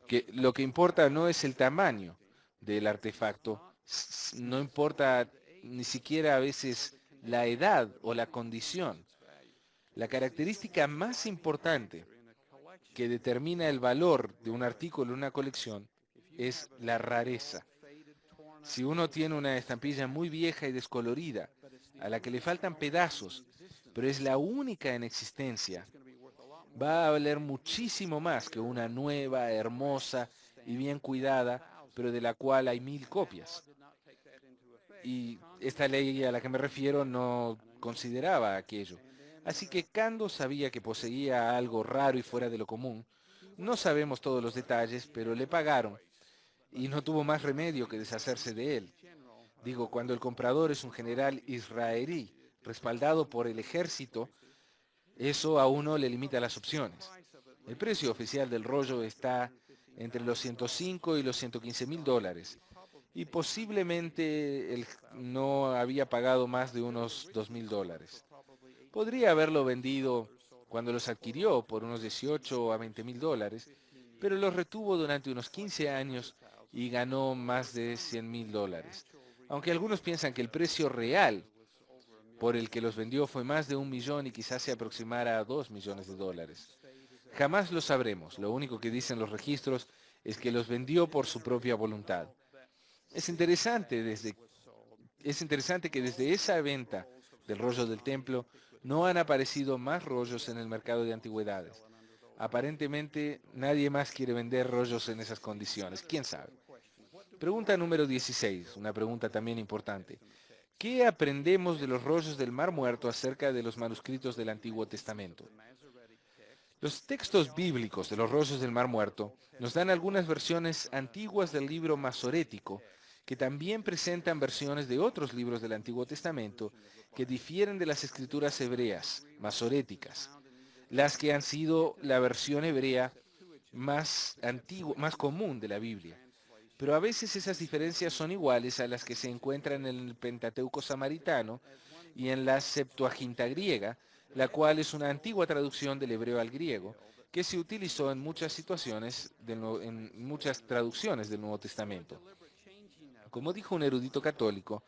que lo que importa no es el tamaño del artefacto, no importa ni siquiera a veces la edad o la condición. La característica más importante que determina el valor de un artículo en una colección es la rareza. Si uno tiene una estampilla muy vieja y descolorida, a la que le faltan pedazos, pero es la única en existencia, va a valer muchísimo más que una nueva, hermosa y bien cuidada, pero de la cual hay 1000 copias. Y esta ley a la que me refiero no consideraba aquello. Así que Cando sabía que poseía algo raro y fuera de lo común. No sabemos todos los detalles, pero le pagaron y no tuvo más remedio que deshacerse de él. Digo, cuando el comprador es un general israelí respaldado por el ejército, eso a uno le limita las opciones. El precio oficial del rollo está entre los 105 y los 115 mil dólares. Y posiblemente él no había pagado más de unos 2000 dólares. Podría haberlo vendido cuando los adquirió por unos 18 a 20 mil dólares, pero los retuvo durante unos 15 años y ganó más de 100 mil dólares. Aunque algunos piensan que el precio real por el que los vendió fue más de 1 millón y quizás se aproximara a 2 millones de dólares. Jamás lo sabremos. Lo único que dicen los registros es que los vendió por su propia voluntad. Es interesante que desde esa venta del rollo del templo no han aparecido más rollos en el mercado de antigüedades. Aparentemente nadie más quiere vender rollos en esas condiciones. ¿Quién sabe? Pregunta número 16, una pregunta también importante. ¿Qué aprendemos de los rollos del Mar Muerto acerca de los manuscritos del Antiguo Testamento? Los textos bíblicos de los rollos del Mar Muerto nos dan algunas versiones antiguas del libro masorético, que también presentan versiones de otros libros del Antiguo Testamento que difieren de las escrituras hebreas, masoréticas, las que han sido la versión hebrea más antigua, más común de la Biblia. Pero a veces esas diferencias son iguales a las que se encuentran en el Pentateuco samaritano y en la Septuaginta griega, la cual es una antigua traducción del hebreo al griego, que se utilizó en muchas situaciones, en muchas traducciones del Nuevo Testamento. Como dijo un erudito católico,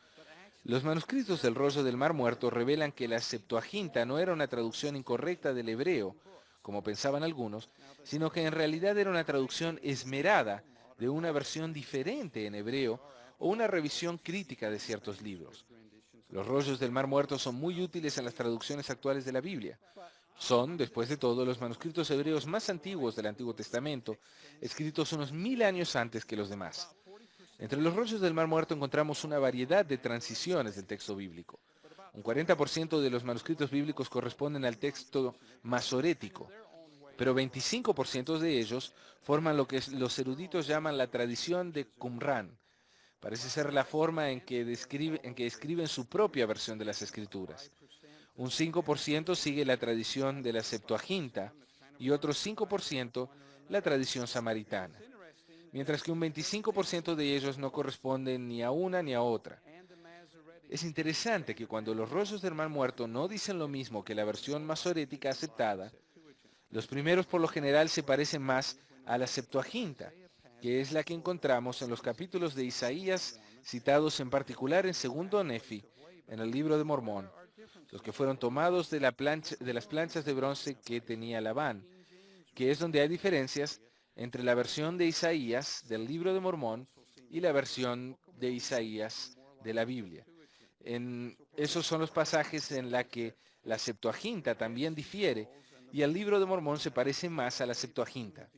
los manuscritos del rollo del Mar Muerto revelan que la Septuaginta no era una traducción incorrecta del hebreo, como pensaban algunos, sino que en realidad era una traducción esmerada de una versión diferente en hebreo o una revisión crítica de ciertos libros. Los rollos del Mar Muerto son muy útiles en las traducciones actuales de la Biblia. Son, después de todo, los manuscritos hebreos más antiguos del Antiguo Testamento, escritos unos 1000 años antes que los demás. Entre los rollos del Mar Muerto encontramos una variedad de transiciones del texto bíblico. Un 40% de los manuscritos bíblicos corresponden al texto masorético, pero 25% de ellos forman lo que los eruditos llaman la tradición de Qumran. Parece ser la forma en que escriben su propia versión de las Escrituras. Un 5% sigue la tradición de la Septuaginta y otro 5% la tradición samaritana, mientras que un 25% de ellos no corresponden ni a una ni a otra. Es interesante que cuando los rollos del Mar Muerto no dicen lo mismo que la versión masorética aceptada, los primeros por lo general se parecen más a la Septuaginta, que es la que encontramos en los capítulos de Isaías citados en particular en 2 Nefi, en el libro de Mormón, los que fueron tomados de las planchas de bronce que tenía Labán, que es donde hay diferencias. entre la versión de Isaías del Libro de Mormón y la versión de Isaías de la Biblia. Esos son los pasajes en la que la Septuaginta también difiere y el Libro de Mormón se parece más a la Septuaginta.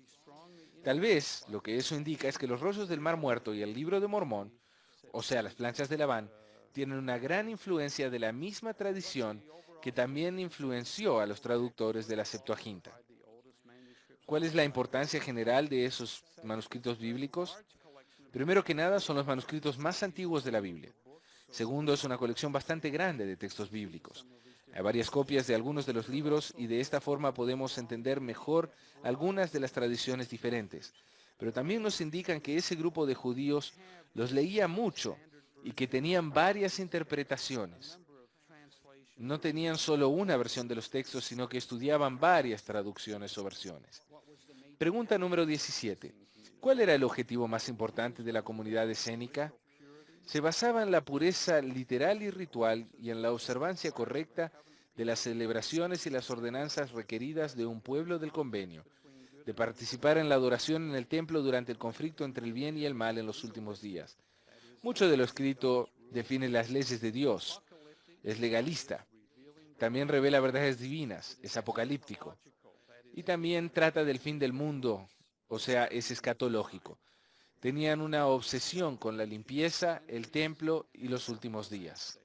Tal vez lo que eso indica es que los rollos del Mar Muerto y el Libro de Mormón, o sea, las planchas de Labán, tienen una gran influencia de la misma tradición que también influenció a los traductores de la Septuaginta. ¿Cuál es la importancia general de esos manuscritos bíblicos? Primero que nada, son los manuscritos más antiguos de la Biblia. Segundo, es una colección bastante grande de textos bíblicos. Hay varias copias de algunos de los libros y de esta forma podemos entender mejor algunas de las tradiciones diferentes. Pero también nos indican que ese grupo de judíos los leía mucho y que tenían varias interpretaciones. No tenían solo una versión de los textos, sino que estudiaban varias traducciones o versiones. Pregunta número 17. ¿Cuál era el objetivo más importante de la comunidad escénica? Se basaba en la pureza literal y ritual y en la observancia correcta de las celebraciones y las ordenanzas requeridas de un pueblo del convenio, de participar en la adoración en el templo durante el conflicto entre el bien y el mal en los últimos días. Mucho de lo escrito define las leyes de Dios, es legalista, también revela verdades divinas, es apocalíptico, y también trata del fin del mundo, o sea, es escatológico. Tenían una obsesión con la limpieza, el templo y los últimos días.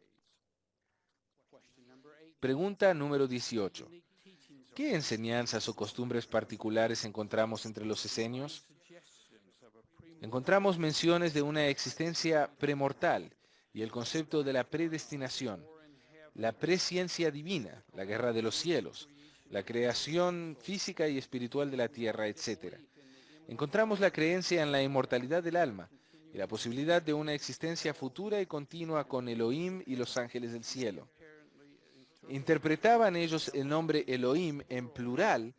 Pregunta número 18. ¿Qué enseñanzas o costumbres particulares encontramos entre los esenios? Encontramos menciones de una existencia premortal y el concepto de la predestinación, la presciencia divina, la guerra de los cielos, la creación física y espiritual de la tierra, etc. Encontramos la creencia en la inmortalidad del alma y la posibilidad de una existencia futura y continua con Elohim y los ángeles del cielo. Interpretaban ellos el nombre Elohim en plural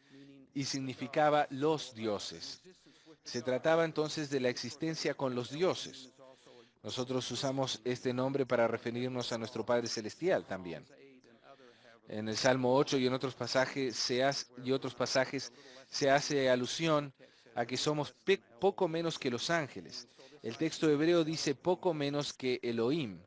y significaba los dioses. Se trataba entonces de la existencia con los dioses. Nosotros usamos este nombre para referirnos a nuestro Padre Celestial también. En el Salmo 8 y en otros pasajes se hace alusión a que somos poco menos que los ángeles. El texto hebreo dice poco menos que Elohim.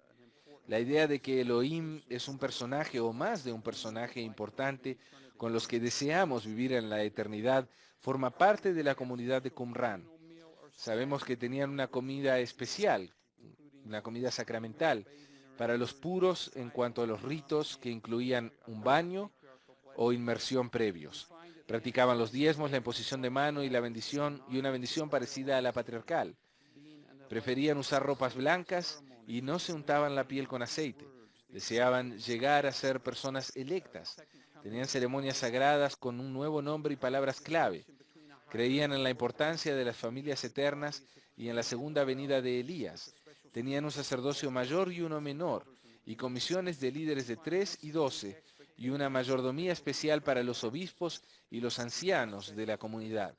La idea de que Elohim es un personaje o más de un personaje importante con los que deseamos vivir en la eternidad forma parte de la comunidad de Qumran. Sabemos que tenían una comida especial, una comida sacramental, para los puros en cuanto a los ritos que incluían un baño o inmersión previos. Practicaban los diezmos, la imposición de mano y la bendición y una bendición parecida a la patriarcal. Preferían usar ropas blancas y no se untaban la piel con aceite. Deseaban llegar a ser personas electas. Tenían ceremonias sagradas con un nuevo nombre y palabras clave. Creían en la importancia de las familias eternas y en la segunda venida de Elías. Tenían un sacerdocio mayor y uno menor, y comisiones de líderes de 3 y 12, y una mayordomía especial para los obispos y los ancianos de la comunidad.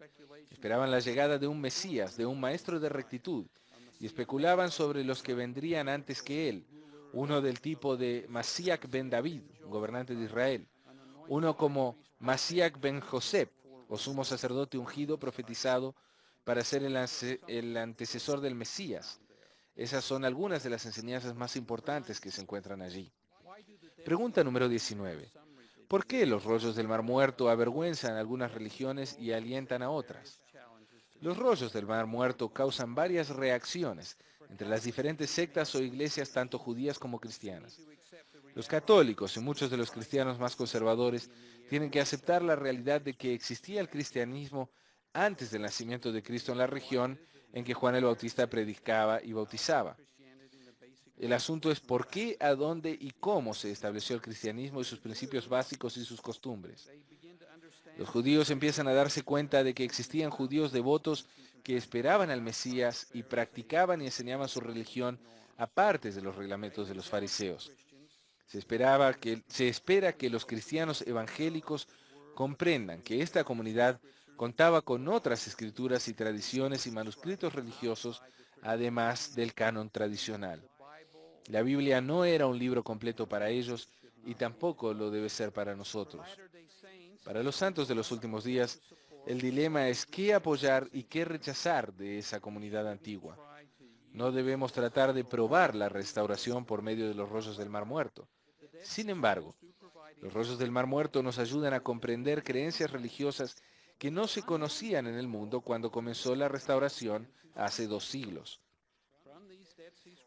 Esperaban la llegada de un Mesías, de un maestro de rectitud, y especulaban sobre los que vendrían antes que él, uno del tipo de Masíac ben David, gobernante de Israel, uno como Masíac ben Josep, o sumo sacerdote ungido profetizado para ser el antecesor del Mesías. Esas son algunas de las enseñanzas más importantes que se encuentran allí. Pregunta número 19. ¿Por qué los rollos del Mar Muerto avergüenzan a algunas religiones y alientan a otras? Los rollos del Mar Muerto causan varias reacciones entre las diferentes sectas o iglesias, tanto judías como cristianas. Los católicos y muchos de los cristianos más conservadores tienen que aceptar la realidad de que existía el cristianismo antes del nacimiento de Cristo en la región en que Juan el Bautista predicaba y bautizaba. El asunto es por qué, a dónde y cómo se estableció el cristianismo y sus principios básicos y sus costumbres. Los judíos empiezan a darse cuenta de que existían judíos devotos que esperaban al Mesías y practicaban y enseñaban su religión aparte de los reglamentos de los fariseos. Se espera que los cristianos evangélicos comprendan que esta comunidad contaba con otras escrituras y tradiciones y manuscritos religiosos, además del canon tradicional. La Biblia no era un libro completo para ellos y tampoco lo debe ser para nosotros. Para los santos de los últimos días, El dilema es qué apoyar y qué rechazar de esa comunidad antigua. No debemos tratar de probar la restauración por medio de los rollos del Mar Muerto. Sin embargo, los rollos del Mar Muerto nos ayudan a comprender creencias religiosas que no se conocían en el mundo cuando comenzó la restauración hace 2 siglos.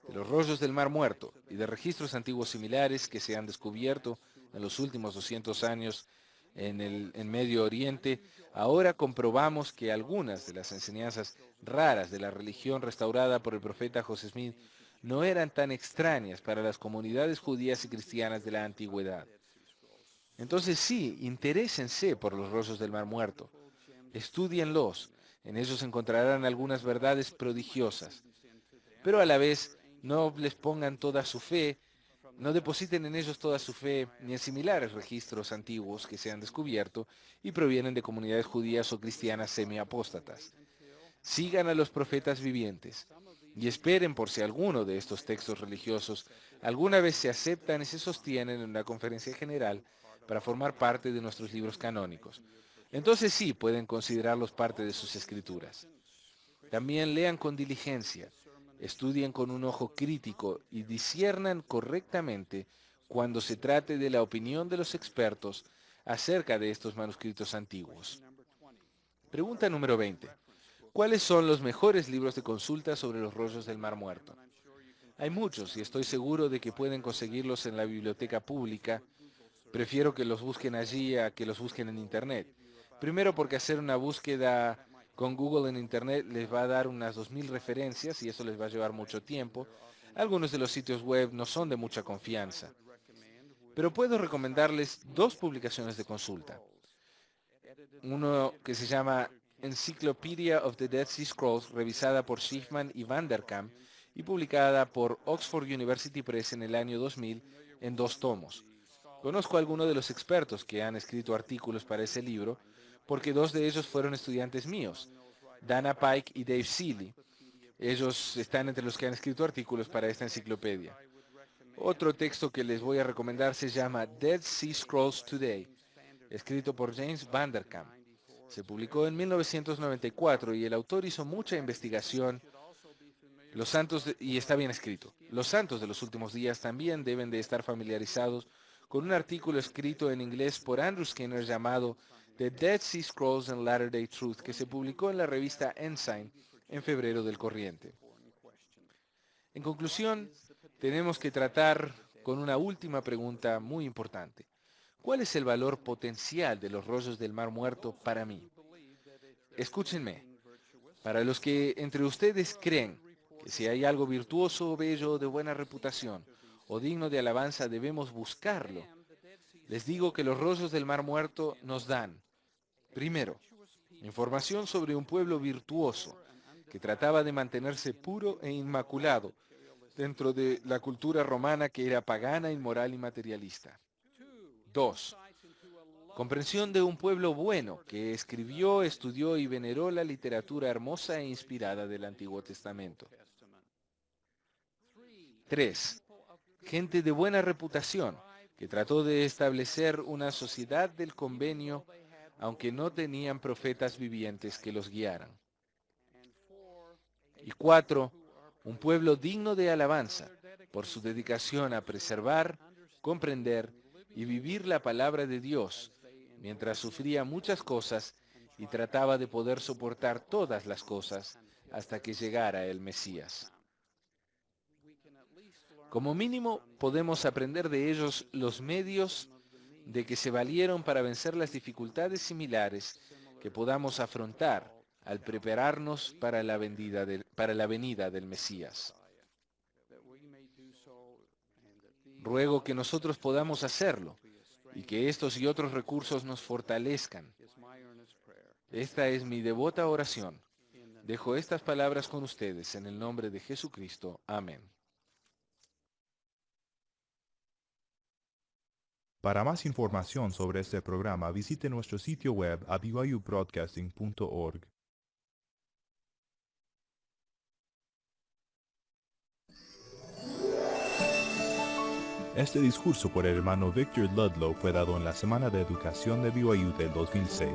De los rollos del Mar Muerto y de registros antiguos similares que se han descubierto en los últimos 200 años en Medio Oriente, ahora comprobamos que algunas de las enseñanzas raras de la religión restaurada por el profeta José Smith no eran tan extrañas para las comunidades judías y cristianas de la antigüedad. Entonces sí, interésense por los rollos del Mar Muerto. Estúdienlos. En ellos encontrarán algunas verdades prodigiosas. Pero a la vez, no les pongan toda su fe, no depositen en ellos toda su fe, ni en similares registros antiguos que se han descubierto y provienen de comunidades judías o cristianas semiapóstatas. Sigan a los profetas vivientes y esperen por si alguno de estos textos religiosos alguna vez se aceptan y se sostienen en una conferencia general para formar parte de nuestros libros canónicos. Entonces sí pueden considerarlos parte de sus escrituras. También lean con diligencia, estudien con un ojo crítico y disciernan correctamente cuando se trate de la opinión de los expertos acerca de estos manuscritos antiguos. Pregunta número 20. ¿Cuáles son los mejores libros de consulta sobre los rollos del Mar Muerto? Hay muchos y estoy seguro de que pueden conseguirlos en la biblioteca pública. Prefiero que los busquen allí a que los busquen en Internet. Primero porque hacer una búsqueda con Google en Internet les va a dar unas 2000 referencias y eso les va a llevar mucho tiempo. Algunos de los sitios web no son de mucha confianza. Pero puedo recomendarles 2 publicaciones de consulta. Uno que se llama Encyclopedia of the Dead Sea Scrolls, revisada por Schiffman y Van der Kamp y publicada por Oxford University Press en el año 2000 en 2 tomos. Conozco a algunos de los expertos que han escrito artículos para ese libro, porque 2 de ellos fueron estudiantes míos, Dana Pike y Dave Seeley. Ellos están entre los que han escrito artículos para esta enciclopedia. Otro texto que les voy a recomendar se llama Dead Sea Scrolls Today, escrito por James Van der Kamp. Se publicó en 1994 y el autor hizo mucha investigación. Y está bien escrito. Los santos de los últimos días también deben de estar familiarizados con un artículo escrito en inglés por Andrew Skinner llamado The Dead Sea Scrolls and Latter-day Truth, que se publicó en la revista Ensign en febrero del corriente. En conclusión, tenemos que tratar con una última pregunta muy importante. ¿Cuál es el valor potencial de los rollos del Mar Muerto para mí? Escúchenme. Para los que entre ustedes creen que si hay algo virtuoso, bello, de buena reputación o digno de alabanza, debemos buscarlo, les digo que los rollos del Mar Muerto nos dan, primero, información sobre un pueblo virtuoso que trataba de mantenerse puro e inmaculado dentro de la cultura romana que era pagana, inmoral y materialista. 2. Comprensión de un pueblo bueno que escribió, estudió y veneró la literatura hermosa e inspirada del Antiguo Testamento. 3. Gente de buena reputación que trató de establecer una sociedad del convenio aunque no tenían profetas vivientes que los guiaran. Y 4. Un pueblo digno de alabanza por su dedicación a preservar, comprender y vivir la palabra de Dios, mientras sufría muchas cosas y trataba de poder soportar todas las cosas hasta que llegara el Mesías. Como mínimo, podemos aprender de ellos los medios de que se valieron para vencer las dificultades similares que podamos afrontar al prepararnos para la venida del Mesías. Ruego que nosotros podamos hacerlo y que estos y otros recursos nos fortalezcan. Esta es mi devota oración. Dejo estas palabras con ustedes en el nombre de Jesucristo. Amén. Para más información sobre este programa, visite nuestro sitio web a byubroadcasting.org. Este discurso por el hermano Victor Ludlow fue dado en la Semana de Educación de BYU del 2006.